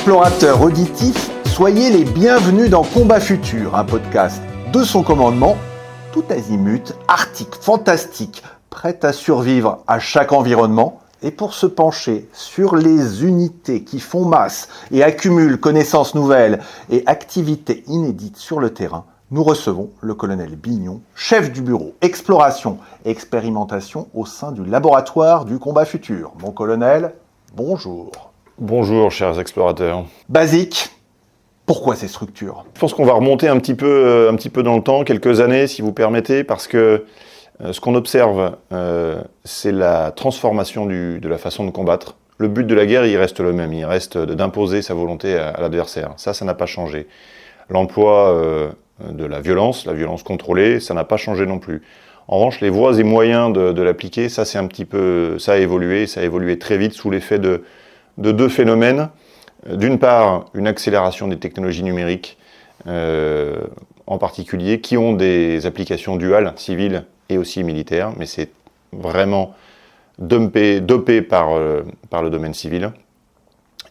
Explorateurs auditifs, soyez les bienvenus dans Combat Futur, un podcast de son commandement, tout azimut, arctique, fantastique, prêt à survivre à chaque environnement. Et pour se pencher sur les unités qui font masse et accumulent connaissances nouvelles et activités inédites sur le terrain, nous recevons le colonel Bignon, chef du bureau Exploration et Expérimentation au sein du laboratoire du Combat Futur. Mon colonel, bonjour. Bonjour, chers explorateurs. Basique, pourquoi ces structures ? Je pense qu'on va remonter un petit peu dans le temps, quelques années, si vous permettez, parce que ce qu'on observe, c'est la transformation de la façon de combattre. Le but de la guerre, il reste le même, il reste d'imposer sa volonté à l'adversaire. Ça n'a pas changé. L'emploi de la violence contrôlée, ça n'a pas changé non plus. En revanche, les voies et moyens de l'appliquer, ça a évolué très vite sous l'effet de deux phénomènes. D'une part, une accélération des technologies numériques, en particulier, qui ont des applications duales, civiles et aussi militaires, mais c'est vraiment dopé par le domaine civil.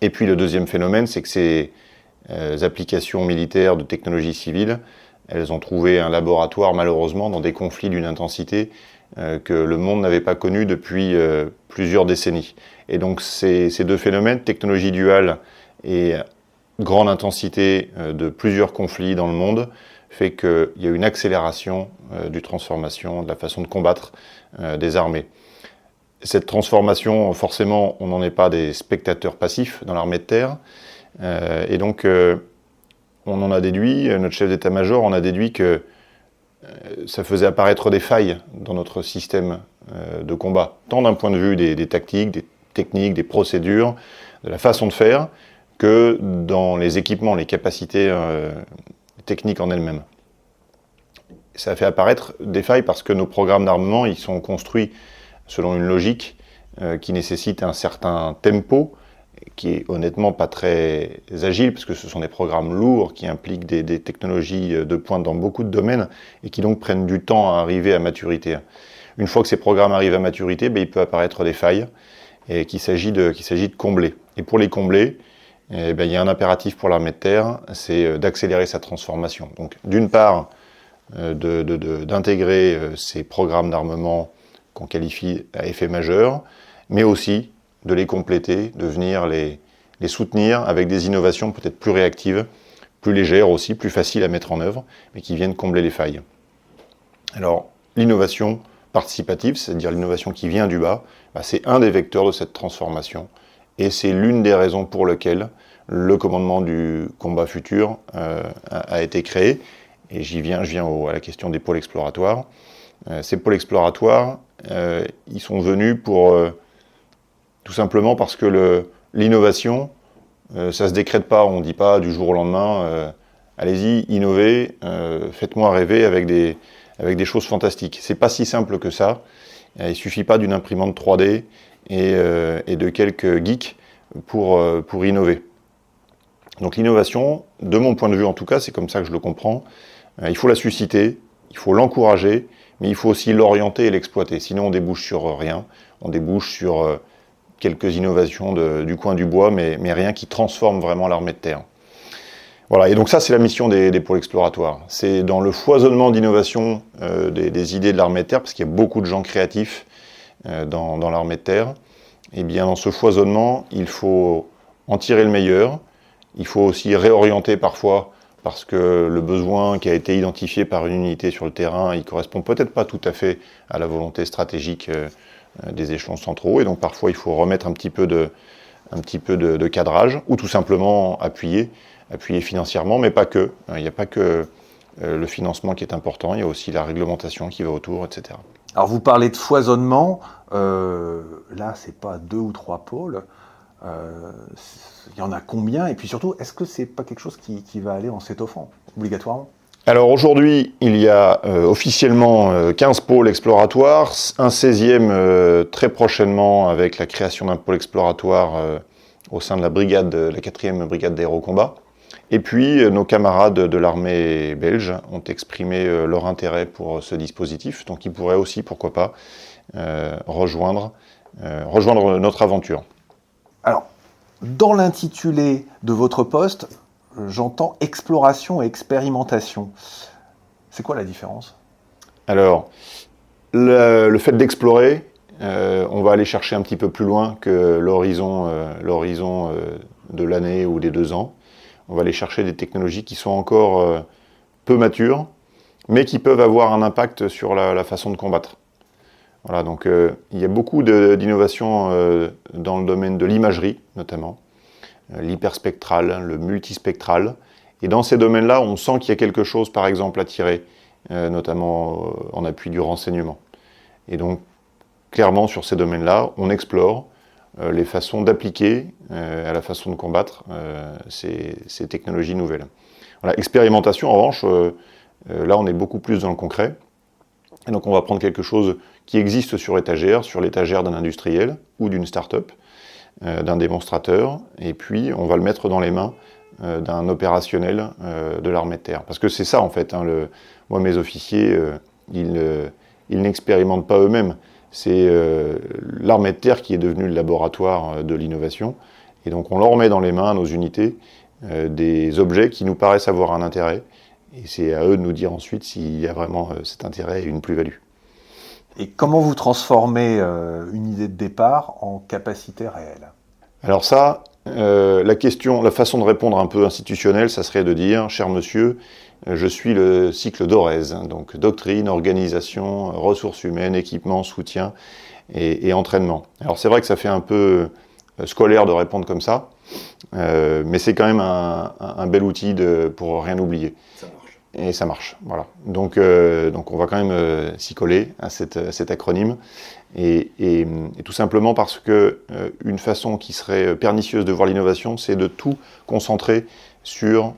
Et puis le deuxième phénomène, c'est que ces applications militaires de technologies civiles, elles ont trouvé un laboratoire, malheureusement, dans des conflits d'une intensité que le monde n'avait pas connue depuis plusieurs décennies. Et donc ces deux phénomènes, technologie duale et grande intensité de plusieurs conflits dans le monde, fait qu'il y a une accélération du transformation, de la façon de combattre des armées. Cette transformation, forcément, on n'en est pas des spectateurs passifs dans l'armée de terre. Et donc, on en a déduit, notre chef d'état-major en a déduit que ça faisait apparaître des failles dans notre système de combat, tant d'un point de vue des tactiques, des techniques, des procédures, de la façon de faire, que dans les équipements, les capacités techniques en elles-mêmes. Ça a fait apparaître des failles parce que nos programmes d'armement, ils sont construits selon une logique qui nécessite un certain tempo, qui est honnêtement pas très agile, parce que ce sont des programmes lourds qui impliquent des technologies de pointe dans beaucoup de domaines, et qui donc prennent du temps à arriver à maturité. Une fois que ces programmes arrivent à maturité, il peut apparaître des failles, et qu'il s'agit de combler. Et pour les combler, il y a un impératif pour l'armée de terre, c'est d'accélérer sa transformation. Donc d'une part, d'intégrer ces programmes d'armement qu'on qualifie à effet majeur, mais aussi de les compléter, de venir les soutenir avec des innovations peut-être plus réactives, plus légères aussi, plus faciles à mettre en œuvre, mais qui viennent combler les failles. Alors, l'innovation participative, c'est-à-dire l'innovation qui vient du bas, c'est un des vecteurs de cette transformation, et c'est l'une des raisons pour lesquelles le commandement du combat futur a été créé. Et je viens à la question des pôles exploratoires. Ces pôles exploratoires, ils sont venus pour tout simplement parce que l'innovation, ça se décrète pas. On ne dit pas du jour au lendemain, allez-y, innovez, faites-moi rêver avec des choses fantastiques. C'est pas si simple que ça. Il suffit pas d'une imprimante 3D et de quelques geeks pour innover. Donc l'innovation, de mon point de vue en tout cas, c'est comme ça que je le comprends, il faut la susciter, il faut l'encourager, mais il faut aussi l'orienter et l'exploiter. Sinon on débouche sur rien, on débouche sur quelques innovations du coin du bois, mais rien qui transforme vraiment l'armée de terre. Voilà, et donc ça c'est la mission des pôles exploratoires. C'est dans le foisonnement d'innovation des idées de l'armée de terre, parce qu'il y a beaucoup de gens créatifs dans l'armée de terre, et bien dans ce foisonnement, il faut en tirer le meilleur. Il faut aussi réorienter parfois, parce que le besoin qui a été identifié par une unité sur le terrain, il correspond peut-être pas tout à fait à la volonté stratégique des échelons centraux, et donc parfois il faut remettre un petit peu de cadrage, ou tout simplement appuyer financièrement, mais pas que. Il n'y a pas que le financement qui est important, il y a aussi la réglementation qui va autour, etc. Alors vous parlez de foisonnement, là c'est pas 2 ou 3 pôles, il y en a combien? Et puis surtout, est-ce que c'est pas quelque chose qui va aller en s'étoffant, obligatoirement? Alors aujourd'hui, il y a officiellement 15 pôles exploratoires, un 16e très prochainement avec la création d'un pôle exploratoire au sein de la 4e brigade d'aérocombat. Et puis nos camarades de l'armée belge ont exprimé leur intérêt pour ce dispositif, donc ils pourraient aussi, pourquoi pas, rejoindre notre aventure. Alors, Dans l'intitulé de votre poste, j'entends exploration et expérimentation. C'est quoi la différence ? Alors, le fait d'explorer, on va aller chercher un petit peu plus loin que l'horizon de l'année ou des 2 ans. On va aller chercher des technologies qui sont encore peu matures, mais qui peuvent avoir un impact sur la façon de combattre. Voilà, donc il y a beaucoup d'innovations dans le domaine de l'imagerie, notamment, l'hyperspectral, le multispectral. Et dans ces domaines-là, on sent qu'il y a quelque chose, par exemple, à tirer, notamment en appui du renseignement. Et donc, clairement, sur ces domaines-là, on explore les façons d'appliquer à la façon de combattre ces technologies nouvelles. Voilà, expérimentation, en revanche, là, on est beaucoup plus dans le concret. Et donc, on va prendre quelque chose qui existe sur l'étagère d'un industriel ou d'une start-up, d'un démonstrateur, et puis on va le mettre dans les mains d'un opérationnel de l'armée de terre. Parce que c'est ça, en fait. Moi, mes officiers, ils n'expérimentent pas eux-mêmes. C'est l'armée de terre qui est devenue le laboratoire de l'innovation. Et donc, on leur met dans les mains, à nos unités, des objets qui nous paraissent avoir un intérêt. Et c'est à eux de nous dire ensuite s'il y a vraiment cet intérêt et une plus-value. Et comment vous transformez une idée de départ en capacité réelle ? Alors ça, la façon de répondre un peu institutionnelle, ça serait de dire, cher monsieur, je suis le cycle d'Orez, donc doctrine, organisation, ressources humaines, équipement, soutien et entraînement. Alors c'est vrai que ça fait un peu scolaire de répondre comme ça, mais c'est quand même un bel outil pour rien oublier. Ça marche. Et ça marche, voilà. Donc on va quand même s'y coller à cet acronyme, et tout simplement parce que une façon qui serait pernicieuse de voir l'innovation, c'est de tout concentrer sur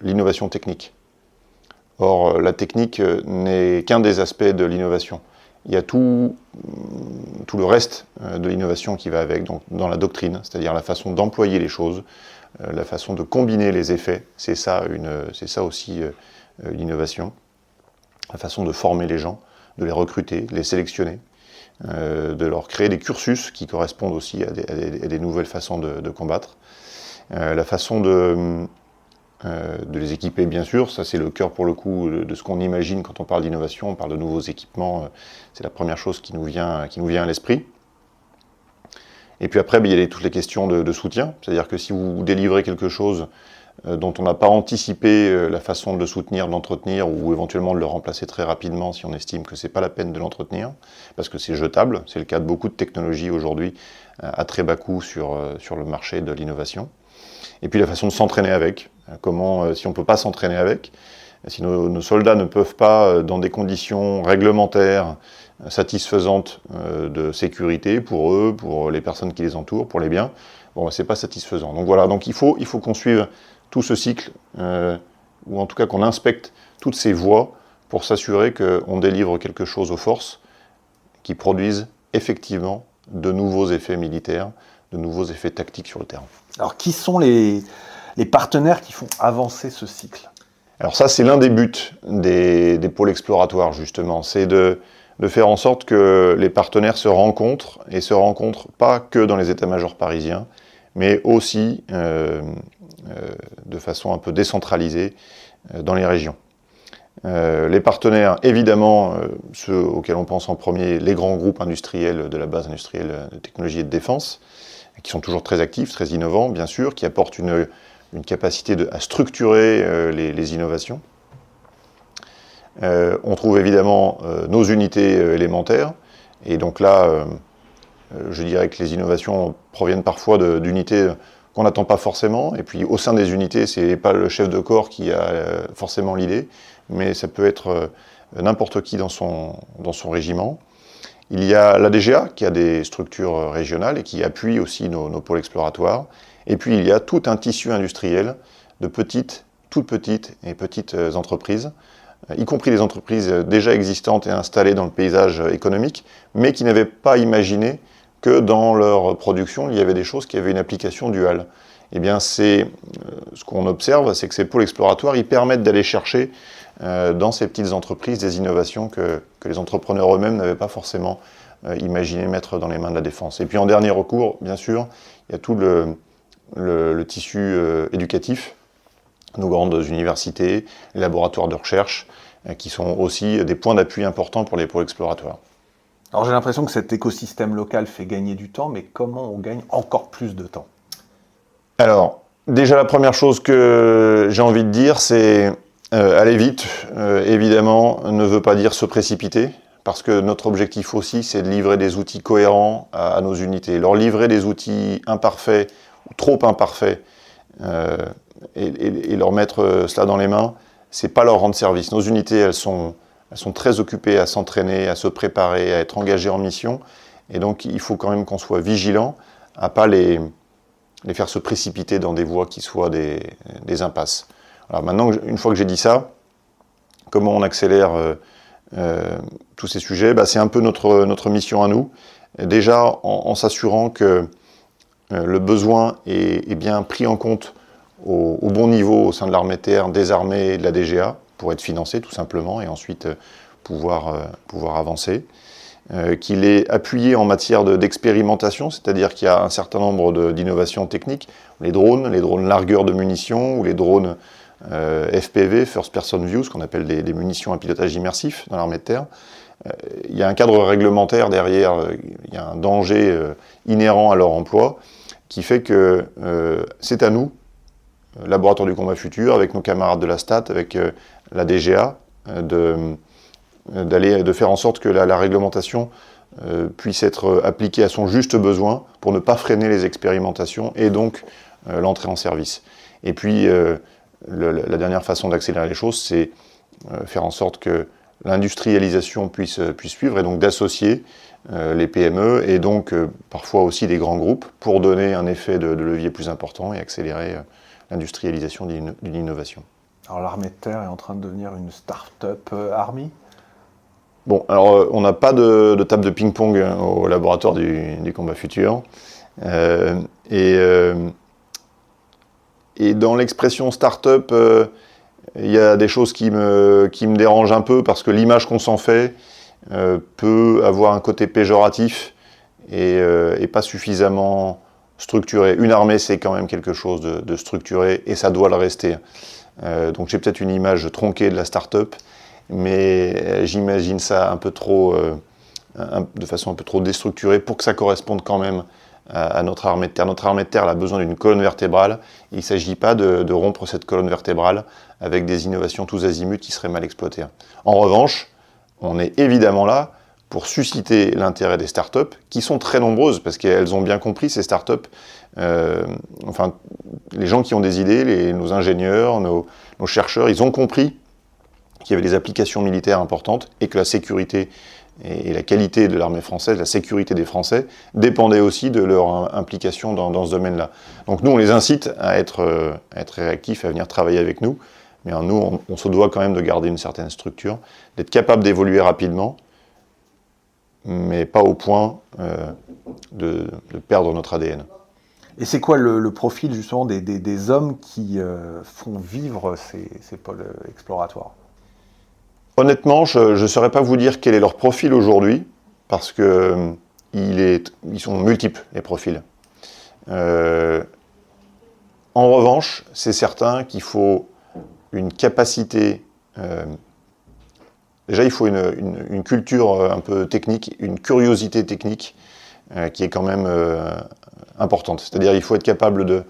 l'innovation technique. Or, la technique n'est qu'un des aspects de l'innovation. Il y a tout le reste de l'innovation qui va avec, donc dans la doctrine, c'est-à-dire la façon d'employer les choses, la façon de combiner les effets, c'est ça aussi l'innovation. La façon de former les gens, de les recruter, de les sélectionner, de leur créer des cursus qui correspondent aussi à des nouvelles façons de combattre. La façon de les équiper, bien sûr, ça c'est le cœur pour le coup de ce qu'on imagine quand on parle d'innovation, on parle de nouveaux équipements, c'est la première chose qui nous vient à l'esprit. Et puis après, il y a toutes les questions de soutien, c'est-à-dire que si vous délivrez quelque chose dont on n'a pas anticipé la façon de le soutenir, de l'entretenir, ou éventuellement de le remplacer très rapidement si on estime que c'est pas la peine de l'entretenir, parce que c'est jetable, c'est le cas de beaucoup de technologies aujourd'hui à très bas coût sur le marché de l'innovation. Et puis la façon de s'entraîner avec, si on ne peut pas s'entraîner avec, si nos soldats ne peuvent pas, dans des conditions réglementaires satisfaisantes de sécurité pour eux, pour les personnes qui les entourent, pour les biens, c'est pas satisfaisant. Donc voilà, donc il faut qu'on suive tout ce cycle, ou en tout cas qu'on inspecte toutes ces voies pour s'assurer qu'on délivre quelque chose aux forces qui produisent effectivement de nouveaux effets militaires, de nouveaux effets tactiques sur le terrain. Alors, qui sont les partenaires qui font avancer ce cycle ? Alors ça, c'est l'un des buts des pôles exploratoires, justement. C'est de faire en sorte que les partenaires se rencontrent, et se rencontrent pas que dans les états-majors parisiens, mais aussi de façon un peu décentralisée dans les régions. Les partenaires, évidemment, ceux auxquels on pense en premier, les grands groupes industriels de la base industrielle de technologie et de défense, qui sont toujours très actifs, très innovants, bien sûr, qui apportent une capacité à structurer les innovations. On trouve évidemment nos unités élémentaires, et donc là, je dirais que les innovations proviennent parfois d'unités qu'on n'attend pas forcément, et puis au sein des unités, c'est pas le chef de corps qui a forcément l'idée, mais ça peut être n'importe qui dans son régiment. Il y a la DGA qui a des structures régionales et qui appuie aussi nos pôles exploratoires. Et puis il y a tout un tissu industriel de toutes petites et petites entreprises, y compris des entreprises déjà existantes et installées dans le paysage économique, mais qui n'avaient pas imaginé que dans leur production, il y avait des choses qui avaient une application duale. Eh bien, ce qu'on observe, c'est que ces pôles exploratoires, ils permettent d'aller chercher dans ces petites entreprises des innovations que les entrepreneurs eux-mêmes n'avaient pas forcément imaginé mettre dans les mains de la défense. Et puis en dernier recours, bien sûr, il y a tout le tissu éducatif, nos grandes universités, les laboratoires de recherche, qui sont aussi des points d'appui importants pour les pôles exploratoires. Alors j'ai l'impression que cet écosystème local fait gagner du temps, mais comment on gagne encore plus de temps? Alors, déjà la première chose que j'ai envie de dire, c'est aller vite, évidemment, ne veut pas dire se précipiter, parce que notre objectif aussi, c'est de livrer des outils cohérents à nos unités. Leur livrer des outils imparfaits, ou trop imparfaits, et leur mettre cela dans les mains, c'est pas leur rendre service. Nos unités, elles sont très occupées à s'entraîner, à se préparer, à être engagées en mission, et donc il faut quand même qu'on soit vigilant à pas les faire se précipiter dans des voies qui soient des impasses. Alors maintenant, une fois que j'ai dit ça, comment on accélère tous ces sujets? C'est un peu notre mission à nous. Déjà, en s'assurant que le besoin est bien pris en compte au bon niveau au sein de l'armée de terre, des armées et de la DGA, pour être financé tout simplement, et ensuite pouvoir avancer. Qu'il est appuyé en matière d'expérimentation, c'est-à-dire qu'il y a un certain nombre d'innovations techniques, les drones largueurs de munitions, ou les drones FPV, First Person View, ce qu'on appelle des munitions à pilotage immersif dans l'armée de terre. Il y a un cadre réglementaire derrière, il y a un danger inhérent à leur emploi, qui fait que c'est à nous, laboratoire du combat futur, avec nos camarades de la STAT, avec la DGA, de faire en sorte que la réglementation puisse être appliquée à son juste besoin pour ne pas freiner les expérimentations et donc l'entrée en service. Et puis, la dernière façon d'accélérer les choses, c'est faire en sorte que l'industrialisation puisse suivre et donc d'associer les PME et donc parfois aussi des grands groupes pour donner un effet de levier plus important et accélérer l'industrialisation d'une innovation. Alors l'armée de terre est en train de devenir une start-up Army? Bon, alors on n'a pas de table de ping-pong au laboratoire du combat futur. Et dans l'expression start-up, il y a des choses qui me dérangent un peu parce que l'image qu'on s'en fait peut avoir un côté péjoratif et pas suffisamment structuré. Une armée, c'est quand même quelque chose de structuré et ça doit le rester. Donc j'ai peut-être une image tronquée de la start-up, mais j'imagine ça un peu trop, de façon un peu trop déstructurée pour que ça corresponde quand même à notre armée de terre. Notre armée de terre elle a besoin d'une colonne vertébrale. Il ne s'agit pas de rompre cette colonne vertébrale avec des innovations tous azimuts qui seraient mal exploitées. En revanche, on est évidemment là pour susciter l'intérêt des startups, qui sont très nombreuses, parce qu'elles ont bien compris, ces startups, les gens qui ont des idées, nos ingénieurs, nos chercheurs, ils ont compris qu'il y avait des applications militaires importantes et que la sécurité et la qualité de l'armée française, la sécurité des Français, dépendait aussi de leur implication dans ce domaine-là. Donc nous, on les incite à être réactifs, à venir travailler avec nous, mais nous, on se doit quand même de garder une certaine structure, d'être capable d'évoluer rapidement, mais pas au point de perdre notre ADN. Et c'est quoi le profil justement des hommes qui font vivre ces pôles exploratoires? Honnêtement, je ne saurais pas vous dire quel est leur profil aujourd'hui, parce que ils sont multiples, les profils. En revanche, c'est certain qu'il faut une capacité... déjà, il faut une culture un peu technique, une curiosité technique qui est quand même importante. C'est-à-dire il faut être capable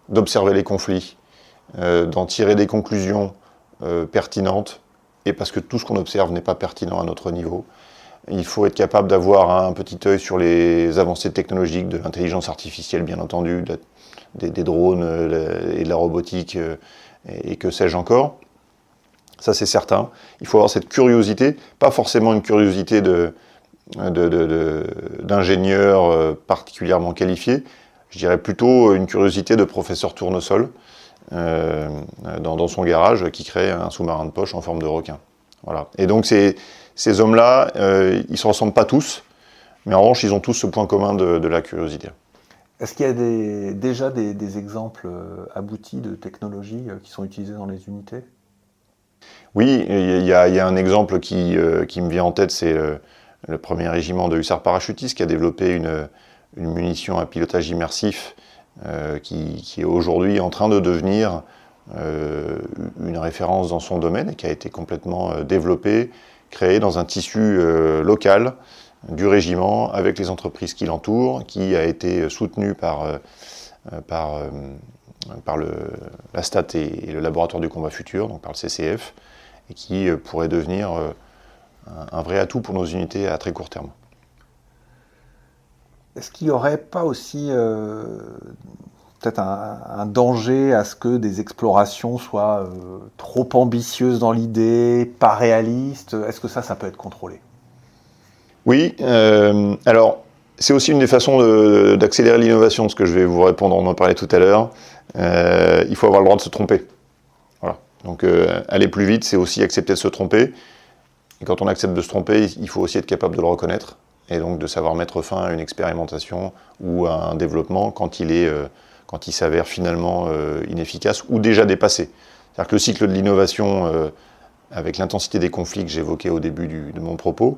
d'observer les conflits, d'en tirer des conclusions pertinentes, et parce que tout ce qu'on observe n'est pas pertinent à notre niveau. Il faut être capable d'avoir un petit œil sur les avancées technologiques, de l'intelligence artificielle bien entendu, des drones et de la robotique, et que sais-je encore. Ça c'est certain. Il faut avoir cette curiosité, pas forcément une curiosité d'ingénieur particulièrement qualifié, je dirais plutôt une curiosité de professeur tournesol dans son garage qui crée un sous-marin de poche en forme de requin. Voilà. Et donc ces hommes-là, ils ne se ressemblent pas tous, mais en revanche ils ont tous ce point commun de la curiosité. Est-ce qu'il y a déjà des exemples aboutis de technologies qui sont utilisées dans les unités? Oui, il y a un exemple qui me vient en tête, c'est le premier régiment de hussards parachutistes qui a développé une munition à pilotage immersif qui est aujourd'hui en train de devenir une référence dans son domaine et qui a été complètement développé, créé dans un tissu local du régiment avec les entreprises qui l'entourent, qui a été soutenu par la STAT et le laboratoire du combat futur, donc par le CCF, et qui pourrait devenir un vrai atout pour nos unités à très court terme. Est-ce qu'il n'y aurait pas aussi peut-être un danger à ce que des explorations soient trop ambitieuses dans l'idée, pas réalistes? Est-ce que ça peut être contrôlé? Oui, alors c'est aussi une des façons d'accélérer l'innovation, ce que je vais vous répondre, on en parlait tout à l'heure. Il faut avoir le droit de se tromper. Voilà. Donc aller plus vite, c'est aussi accepter de se tromper. Et quand on accepte de se tromper, il faut aussi être capable de le reconnaître. Et donc de savoir mettre fin à une expérimentation ou à un développement quand il s'avère finalement inefficace ou déjà dépassé. C'est-à-dire que le cycle de l'innovation, avec l'intensité des conflits que j'évoquais au début de mon propos,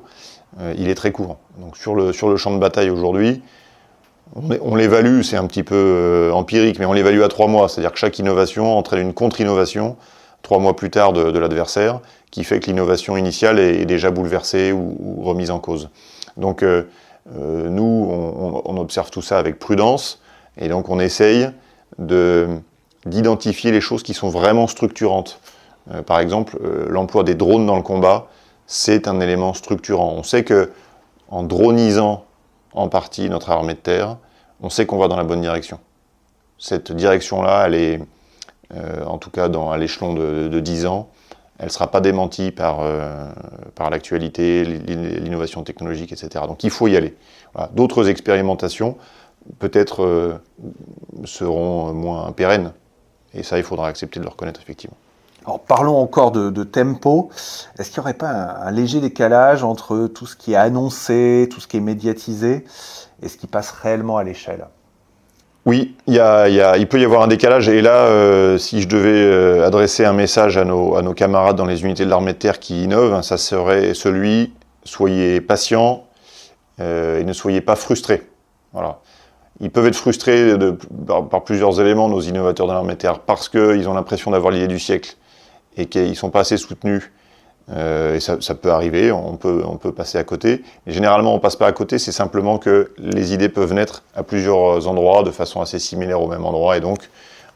il est très court. Donc sur le champ de bataille aujourd'hui, on l'évalue, c'est un petit peu empirique, mais on l'évalue à 3 mois. C'est-à-dire que chaque innovation entraîne une contre-innovation 3 mois plus tard de l'adversaire, qui fait que l'innovation initiale est déjà bouleversée ou remise en cause. Donc nous, on observe tout ça avec prudence, et donc on essaye d'identifier les choses qui sont vraiment structurantes. Par exemple, l'emploi des drones dans le combat, c'est un élément structurant. On sait que en dronisant en partie notre armée de terre, on sait qu'on va dans la bonne direction. Cette direction-là, elle est, en tout cas à l'échelon de 10 ans, elle ne sera pas démentie par l'actualité, l'innovation technologique, etc. Donc il faut y aller. Voilà. D'autres expérimentations, peut-être, seront moins pérennes. Et ça, il faudra accepter de le reconnaître, effectivement. Alors parlons encore de tempo. Est-ce qu'il n'y aurait pas un léger décalage entre tout ce qui est annoncé, tout ce qui est médiatisé, et ce qui passe réellement à l'échelle? Oui, il peut y avoir un décalage. Et là, si je devais adresser un message à nos camarades dans les unités de l'armée de terre qui innovent, ça serait celui, soyez patients et ne soyez pas frustrés. Voilà. Ils peuvent être frustrés par plusieurs éléments, nos innovateurs de l'armée de terre, parce qu'ils ont l'impression d'avoir l'idée du siècle et qu'ils ne sont pas assez soutenus. Et ça peut arriver, on peut passer à côté. Et généralement, on ne passe pas à côté, c'est simplement que les idées peuvent naître à plusieurs endroits, de façon assez similaire au même endroit, et donc,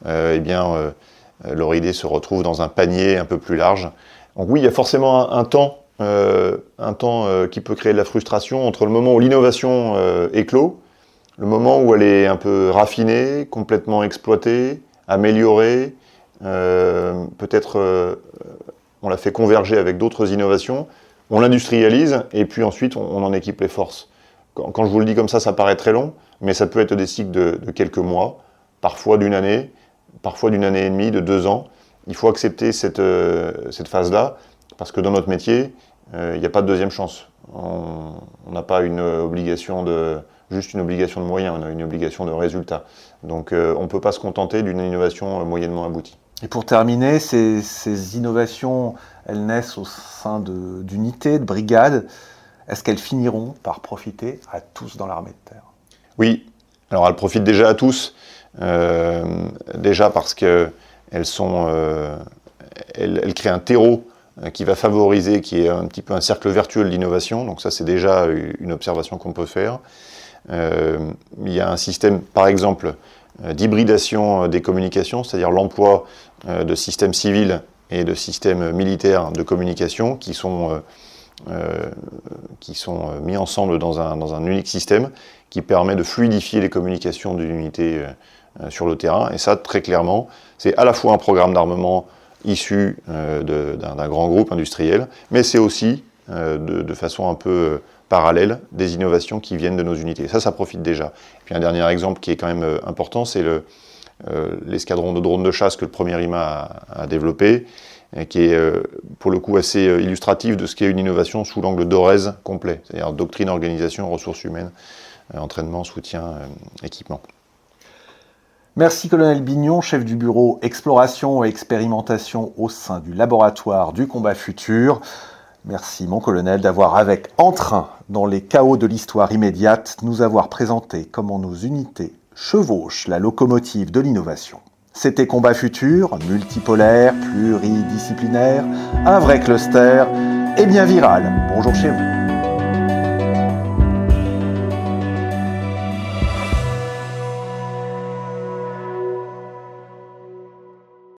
leur idée se retrouve dans un panier un peu plus large. Donc oui, il y a forcément un temps qui peut créer de la frustration entre le moment où l'innovation éclot, le moment où elle est un peu raffinée, complètement exploitée, améliorée, peut-être on la fait converger avec d'autres innovations, on l'industrialise et puis ensuite on en équipe les forces. Quand je vous le dis comme ça paraît très long, mais ça peut être des cycles de quelques mois, parfois d'une année et demie, de 2 ans. Il faut accepter cette phase-là, parce que dans notre métier, il n'y a pas de deuxième chance. On n'a pas juste une obligation de moyens, on a une obligation de résultat. Donc on ne peut pas se contenter d'une innovation moyennement aboutie. Et pour terminer, ces innovations, elles naissent au sein d'unités, de brigades. Est-ce qu'elles finiront par profiter à tous dans l'armée de terre? Oui, alors elles profitent déjà à tous, déjà parce qu'elles créent un terreau qui va favoriser, qui est un petit peu un cercle vertueux de l'innovation, donc ça c'est déjà une observation qu'on peut faire. Il y a un système, par exemple, d'hybridation des communications, c'est-à-dire l'emploi de systèmes civils et de systèmes militaires de communication qui sont mis ensemble dans un unique système qui permet de fluidifier les communications d'une unité sur le terrain. Et ça, très clairement, c'est à la fois un programme d'armement issu d'un grand groupe industriel, mais c'est aussi, de façon un peu parallèle, des innovations qui viennent de nos unités. Ça profite déjà. Puis un dernier exemple qui est quand même important, c'est l'escadron de drones de chasse que le premier IMA a développé, qui est pour le coup assez illustratif de ce qu'est une innovation sous l'angle d'ORES complet, c'est-à-dire doctrine, organisation, ressources humaines, entraînement, soutien, équipement. Merci colonel Bignon, chef du bureau exploration et expérimentation au sein du laboratoire du combat futur. Merci mon colonel d'avoir avec entrain, dans les chaos de l'histoire immédiate, nous avoir présenté comment nos unités chevauche la locomotive de l'innovation. C'était Combat Futur, multipolaire, pluridisciplinaire, un vrai cluster et bien viral. Bonjour chez vous.